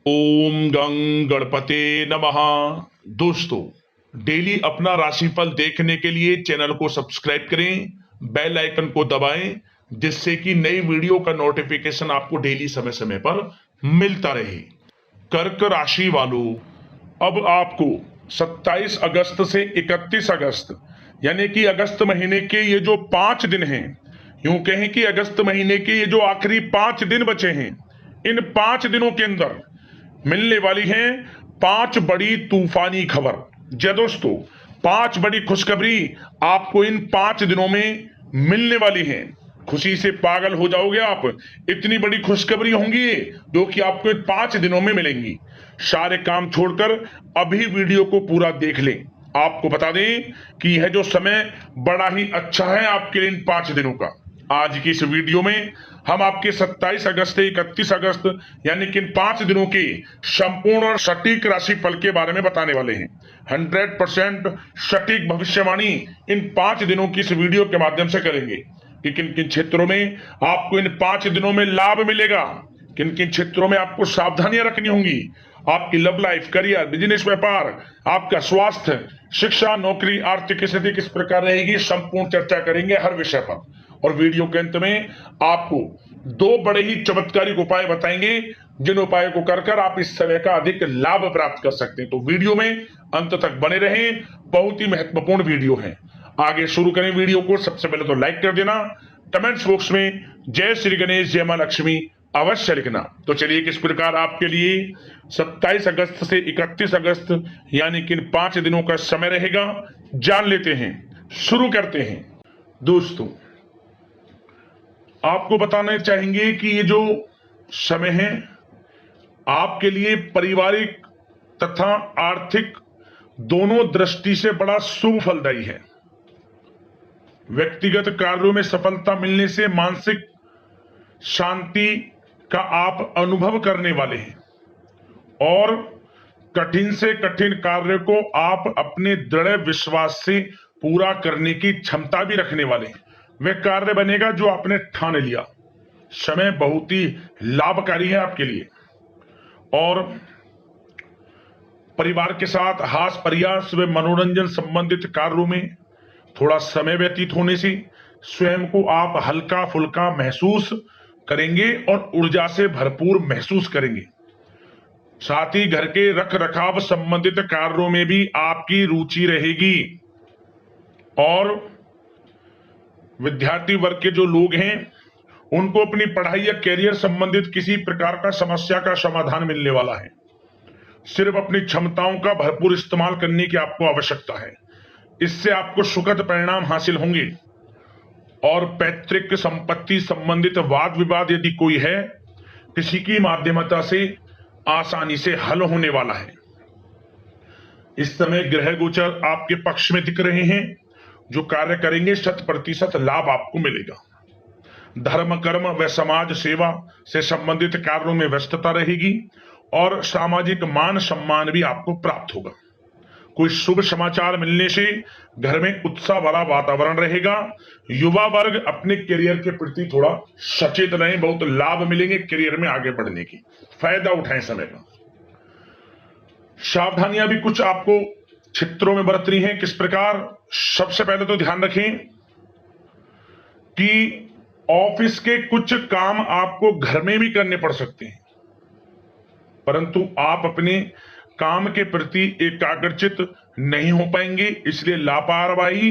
ओम गं गणपते नमः। दोस्तों, डेली अपना राशिफल देखने के लिए चैनल को सब्सक्राइब करें, बेल आइकन को दबाएं, जिससे कि नई वीडियो का नोटिफिकेशन आपको डेली समय समय पर मिलता रहे। कर्क राशि वालों, अब आपको 27 अगस्त से 31 अगस्त यानी कि अगस्त महीने के ये जो 5 दिन हैं, यूं कहें कि अगस्त महीने के ये जो आखिरी 5 दिन बचे हैं, इन 5 दिनों के अंदर मिलने वाली हैं 5 बड़ी तूफानी खबर। जय दोस्तों, 5 बड़ी खुशखबरी आपको इन 5 दिनों में मिलने वाली हैं। खुशी से पागल हो जाओगे आप, इतनी बड़ी खुशखबरी होंगी जो कि आपको इन 5 दिनों में मिलेंगी। सारे काम छोड़कर अभी वीडियो को पूरा देख लें। आपको बता दें कि यह जो समय बड़ा ही अच्छा है आपके लिए इन 5 दिनों का। आज की इस वीडियो में हम आपके 27 अगस्त से 31 अगस्त यानी कि इन 5 दिनों के संपूर्ण और सटीक राशिफल के बारे में बताने वाले हैं। 100% सटीक भविष्यवाणी इन 5 दिनों की इस वीडियो के माध्यम से करेंगे कि किन किन क्षेत्रों में आपको इन 5 दिनों में लाभ मिलेगा, किन किन क्षेत्रों में आपको सावधानियां रखनी होंगी। आपकी लव लाइफ, करियर, बिजनेस, व्यापार, आपका स्वास्थ्य, शिक्षा, नौकरी, आर्थिक स्थिति किस प्रकार रहेगी, संपूर्ण चर्चा करेंगे हर विषय पर। और वीडियो के अंत में आपको 2 बड़े ही चमत्कारिक उपाय बताएंगे, जिन उपायों को कर आप इस समय का अधिक लाभ प्राप्त कर सकते हैं। तो वीडियो में अंत तक बने रहें, बहुत ही महत्वपूर्ण वीडियो है। आगे शुरू करें वीडियो को। सबसे पहले तो लाइक कर देना, कमेंट्स बॉक्स में जय श्री गणेश, जय मां लक्ष्मी अवश्य लिखना। तो चलिए किस प्रकार आपके लिए 27 अगस्त से 31 अगस्त यानी कि इन 5 दिनों का समय रहेगा, जान लेते हैं। शुरू करते हैं। दोस्तों, आपको बताना चाहेंगे कि ये जो समय है आपके लिए पारिवारिक तथा आर्थिक दोनों दृष्टि से बड़ा शुभ फलदायी है। व्यक्तिगत कार्यों में सफलता मिलने से मानसिक शांति का आप अनुभव करने वाले हैं और कठिन से कठिन कार्य को आप अपने दृढ़ विश्वास से पूरा करने की क्षमता भी रखने वाले हैं। वह कार्य बनेगा जो आपने ठान लिया। समय बहुत ही लाभकारी है आपके लिए और परिवार के साथ हास्य प्रयास व मनोरंजन संबंधित कार्यों में थोड़ा समय व्यतीत होने से स्वयं को आप हल्का फुल्का महसूस करेंगे और ऊर्जा से भरपूर महसूस करेंगे। साथ ही घर के रख रखाव संबंधित कार्यों में भी आपकी रुचि रहेगी और विद्यार्थी वर्ग के जो लोग हैं उनको अपनी पढ़ाई या कैरियर संबंधित किसी प्रकार का समस्या का समाधान मिलने वाला है। सिर्फ अपनी क्षमताओं का भरपूर इस्तेमाल करने की आपको आवश्यकता है। इससे आपको सुखद परिणाम हासिल होंगे और पैतृक संपत्ति संबंधित वाद विवाद यदि कोई है, किसी की माध्यमता से आसानी से हल होने वाला है। इस समय ग्रह गोचर आपके पक्ष में दिख रहे हैं। जो कार्य करेंगे 100% लाभ आपको मिलेगा। धर्म, कर्म व समाज सेवा से संबंधित कार्यों में व्यस्तता रहेगी और सामाजिक मान सम्मान भी आपको प्राप्त होगा। कोई शुभ समाचार मिलने से घर में उत्साह भरा वातावरण रहेगा। युवा वर्ग अपने करियर के प्रति थोड़ा सचेत रहें, बहुत लाभ मिलेंगे करियर में आगे बढ़ने की, फायदा उठाएं समय का। सावधानियां भी कुछ आपको क्षेत्रों में बरतनी है। किस प्रकार? सबसे पहले तो ध्यान रखें कि ऑफिस के कुछ काम आपको घर में भी करने पड़ सकते हैं, परंतु आप अपने काम के प्रति एकाग्रचित नहीं हो पाएंगे। इसलिए लापरवाही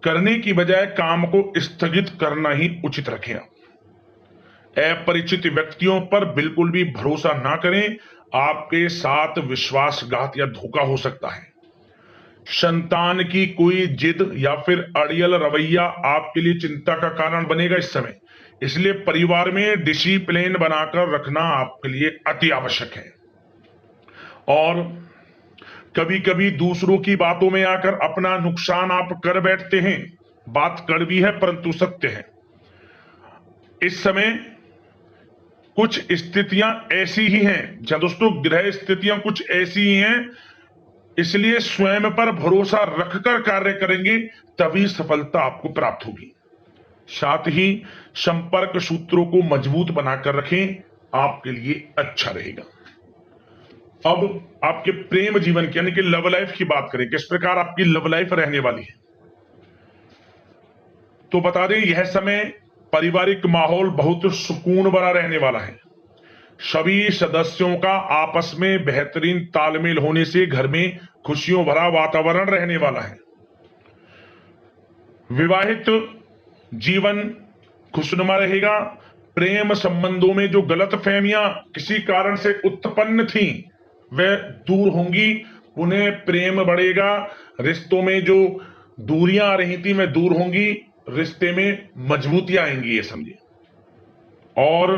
करने की बजाय काम को स्थगित करना ही उचित रखें। अपरिचित व्यक्तियों पर बिल्कुल भी भरोसा ना करें, आपके साथ विश्वासघात या धोखा हो सकता है। संतान की कोई जिद या फिर अड़ियल रवैया आपके लिए चिंता का कारण बनेगा इस समय। इसलिए परिवार में डिसिप्लिन बनाकर रखना आपके लिए अति आवश्यक है। और कभी कभी दूसरों की बातों में आकर अपना नुकसान आप कर बैठते हैं। बात कड़वी है परंतु सत्य है। इस समय कुछ स्थितियां ऐसी ही हैं, जहां दोस्तों ग्रह स्थितियां कुछ ऐसी ही हैं, इसलिए स्वयं पर भरोसा रखकर कार्य करेंगे तभी सफलता आपको प्राप्त होगी। साथ ही संपर्क सूत्रों को मजबूत बनाकर रखें, आपके लिए अच्छा रहेगा। अब आपके प्रेम जीवन की यानी कि लव लाइफ की बात करें, किस प्रकार आपकी लव लाइफ रहने वाली है, तो बता दें यह समय पारिवारिक माहौल बहुत सुकून भरा रहने वाला है। सभी सदस्यों का आपस में बेहतरीन तालमेल होने से घर में खुशियों भरा वातावरण रहने वाला है। विवाहित जीवन खुशनुमा रहेगा। प्रेम संबंधों में जो गलतफहमियां किसी कारण से उत्पन्न थी वह दूर होंगी, उन्हें प्रेम बढ़ेगा। रिश्तों में जो दूरियां आ रही थी वह दूर होंगी, रिश्ते में मजबूतियां आएंगी, ये समझिए। और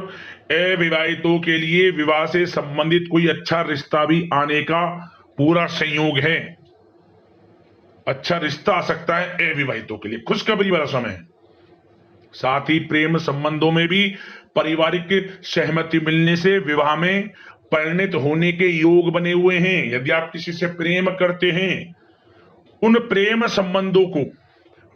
अविवाहितों के लिए विवाह से संबंधित कोई अच्छा रिश्ता भी आने का पूरा संयोग है। अच्छा रिश्ता आ सकता है अविवाहितों के लिए, खुशखबरी वाला समय है। साथ ही प्रेम संबंधों में भी पारिवारिक सहमति मिलने से विवाह में परिणत होने के योग बने हुए हैं। यदि आप किसी से प्रेम करते हैं, उन प्रेम संबंधों को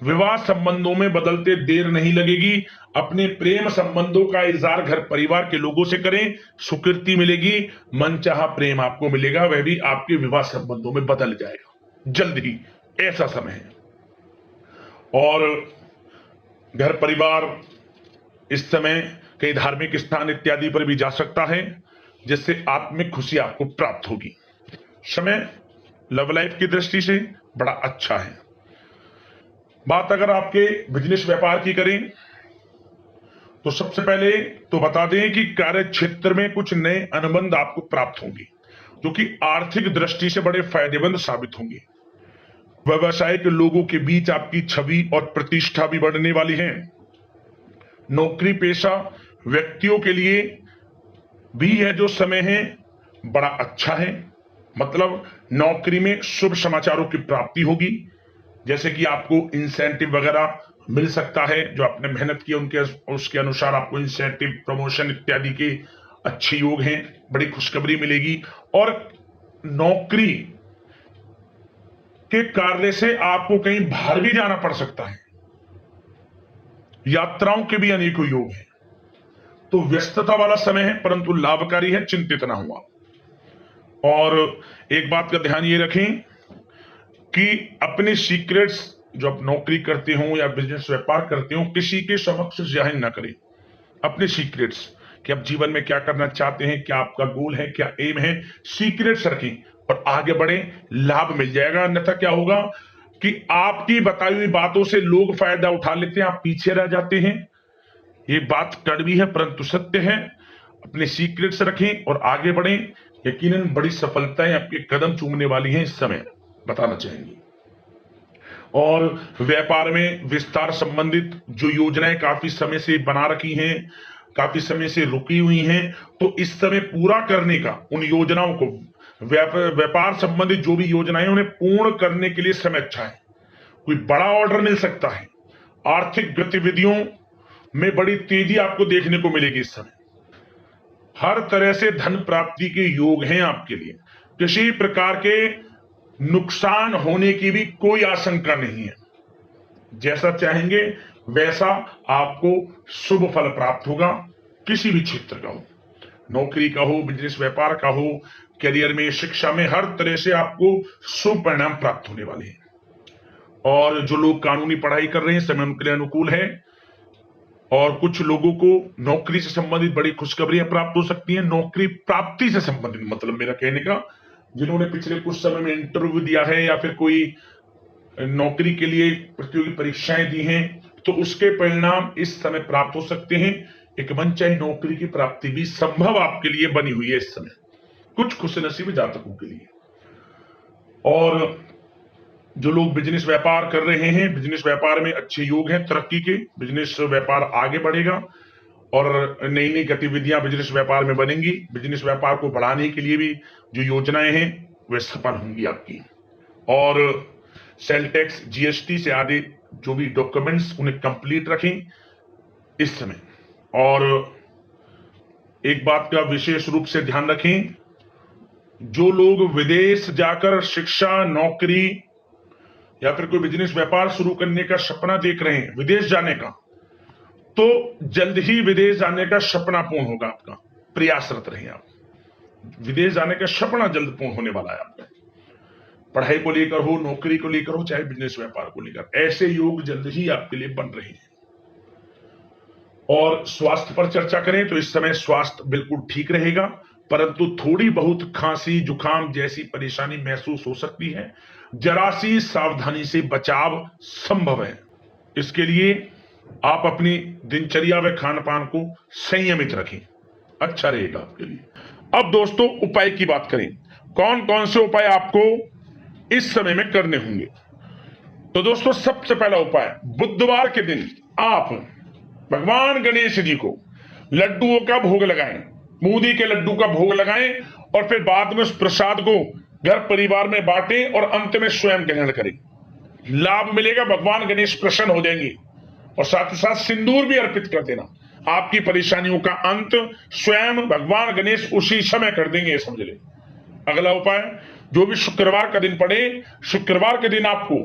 विवाह संबंधों में बदलते देर नहीं लगेगी। अपने प्रेम संबंधों का इजहार घर परिवार के लोगों से करें, स्वीकृति मिलेगी, मनचाहा प्रेम आपको मिलेगा, वह भी आपके विवाह संबंधों में बदल जाएगा जल्द ही, ऐसा समय है। और घर परिवार इस समय कई धार्मिक स्थान इत्यादि पर भी जा सकता है, जिससे आत्मिक खुशी आपको प्राप्त होगी। समय लव लाइफ की दृष्टि से बड़ा अच्छा है। बात अगर आपके बिजनेस व्यापार की करें तो सबसे पहले तो बता दें कि कार्य क्षेत्र में कुछ नए अनुबंध आपको प्राप्त होंगे, जो कि आर्थिक दृष्टि से बड़े फायदेमंद साबित होंगे। व्यवसायिक लोगों के बीच आपकी छवि और प्रतिष्ठा भी बढ़ने वाली है। नौकरी पेशा व्यक्तियों के लिए भी यह जो समय है बड़ा अच्छा है। मतलब नौकरी में शुभ समाचारों की प्राप्ति होगी, जैसे कि आपको इंसेंटिव वगैरह मिल सकता है, जो आपने मेहनत की उनके उसके अनुसार आपको इंसेंटिव, प्रमोशन इत्यादि के अच्छे योग हैं, बड़ी खुशखबरी मिलेगी। और नौकरी के कार्य से आपको कहीं बाहर भी जाना पड़ सकता है, यात्राओं के भी अनेकों योग हैं। तो व्यस्तता वाला समय है परंतु लाभकारी है, चिंतित ना हुआ। और एक बात का ध्यान ये रखें कि अपने सीक्रेट्स जो आप नौकरी करते हो या बिजनेस व्यापार करते हो, किसी के समक्ष जाहिर ना करें अपने सीक्रेट्स, कि आप जीवन में क्या करना चाहते हैं, क्या आपका गोल है, क्या एम है, सीक्रेट्स रखें और आगे बढ़े, लाभ मिल जाएगा। अन्यथा क्या होगा कि आपकी बताई हुई बातों से लोग फायदा उठा लेते हैं, आप पीछे रह जाते हैं। ये बात कड़वी है परंतु सत्य है। अपने सीक्रेट्स रखें और आगे बढ़ें, यकीनन बड़ी सफलताएं आपके कदम चूमने वाली हैं इस समय, बताना चाहेंगे। और व्यापार में विस्तार संबंधित जो योजनाएं काफी समय से बना रखी हैं, काफी समय से रुकी हुई हैं, तो इस समय पूरा करने का, उन योजनाओं को, व्यापार संबंधित जो भी योजनाएं उन्हें पूर्ण करने के लिए समय अच्छा है। कोई बड़ा ऑर्डर मिल सकता है। आर्थिक गतिविधियों में बड़ी तेजी आपको देखने को मिलेगी इस समय। हर तरह से धन प्राप्ति के योग हैं आपके लिए। किसी प्रकार के नुकसान होने की भी कोई आशंका नहीं है। जैसा चाहेंगे वैसा आपको शुभ फल प्राप्त होगा, किसी भी क्षेत्र का हो, नौकरी का हो, बिजनेस व्यापार का हो, करियर में, शिक्षा में, हर तरह से आपको शुभ परिणाम प्राप्त होने वाले हैं। और जो लोग कानूनी पढ़ाई कर रहे हैं समय उनके लिए अनुकूल है। और कुछ लोगों को नौकरी से संबंधित बड़ी खुशखबरियां प्राप्त हो सकती हैं। नौकरी प्राप्ति से संबंधित मतलब मेरा कहने का, जिन्होंने पिछले कुछ समय में इंटरव्यू दिया है या फिर कोई नौकरी के लिए प्रतियोगी परीक्षाएं दी हैं, तो उसके परिणाम इस समय प्राप्त हो सकते हैं। एक मनचाही नौकरी की प्राप्ति भी संभव आपके लिए बनी हुई है इस समय, कुछ खुशनसीब जातकों के लिए। और जो लोग बिजनेस व्यापार कर रहे हैं, बिजनेस व्यापार में अच्छे योग हैं तरक्की के, बिजनेस व्यापार आगे बढ़ेगा और नई नई गतिविधियां बिजनेस व्यापार में बनेंगी। बिजनेस व्यापार को बढ़ाने के लिए भी जो योजनाएं हैं वे सफल होंगी आपकी। और सेल टैक्स, जीएसटी से आदि जो भी डॉक्यूमेंट्स उन्हें कंप्लीट रखें इस समय। और एक बात का विशेष रूप से ध्यान रखें, जो लोग विदेश जाकर शिक्षा, नौकरी या फिर कोई बिजनेस व्यापार शुरू करने का सपना देख रहे हैं, विदेश जाने का, तो जल्द ही विदेश जाने का सपना पूर्ण होगा आपका। प्रयासरत रहें आप। विदेश जाने का सपना जल्द पूर्ण होने वाला है आपका। पढ़ाई को लेकर हो, नौकरी को लेकर हो, चाहे बिजनेस व्यापार को लेकर, ऐसे योग जल्द ही आपके लिए बन रहे हैं। और स्वास्थ्य पर चर्चा करें तो इस समय स्वास्थ्य बिल्कुल ठीक रहेगा, परंतु थोड़ी बहुत खांसी जुकाम जैसी परेशानी महसूस हो सकती है। जरा सी सावधानी से बचाव संभव है। इसके लिए आप अपनी दिनचर्या व खान पान को संयमित रखें, अच्छा रहेगा आपके लिए। अब दोस्तों उपाय की बात करें, कौन कौन से उपाय आपको इस समय में करने होंगे। तो दोस्तों सबसे पहला उपाय, बुधवार के दिन आप भगवान गणेश जी को लड्डुओं का भोग लगाएं, बूंदी के लड्डू का भोग लगाएं और फिर बाद में उस प्रसाद को घर परिवार में बांटें और अंत में स्वयं ग्रहण करें। लाभ मिलेगा, भगवान गणेश प्रसन्न हो जाएंगे। और साथ ही साथ सिंदूर भी अर्पित कर देना, आपकी परेशानियों का अंत स्वयं भगवान गणेश उसी समय कर देंगे, समझ ले। अगला उपाय, जो भी शुक्रवार का दिन पड़े, शुक्रवार के दिन आपको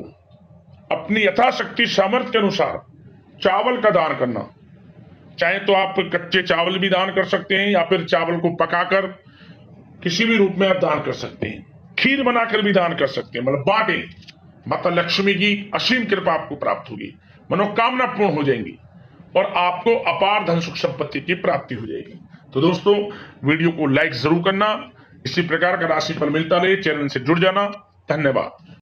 अपनी यथाशक्ति सामर्थ्य के अनुसार चावल का दान करना। चाहे तो आप कच्चे चावल भी दान कर सकते हैं या फिर चावल को पकाकर किसी भी रूप में आप दान कर सकते हैं। खीर बनाकर भी दान कर सकते हैं, मतलब बांटे। माता लक्ष्मी की असीम कृपा आपको प्राप्त होगी, मनोकामना पूर्ण हो जाएंगी और आपको अपार धन सुख संपत्ति की प्राप्ति हो जाएगी। तो दोस्तों वीडियो को लाइक जरूर करना। इसी प्रकार का राशिफल मिलता रहे, चैनल से जुड़ जाना। धन्यवाद।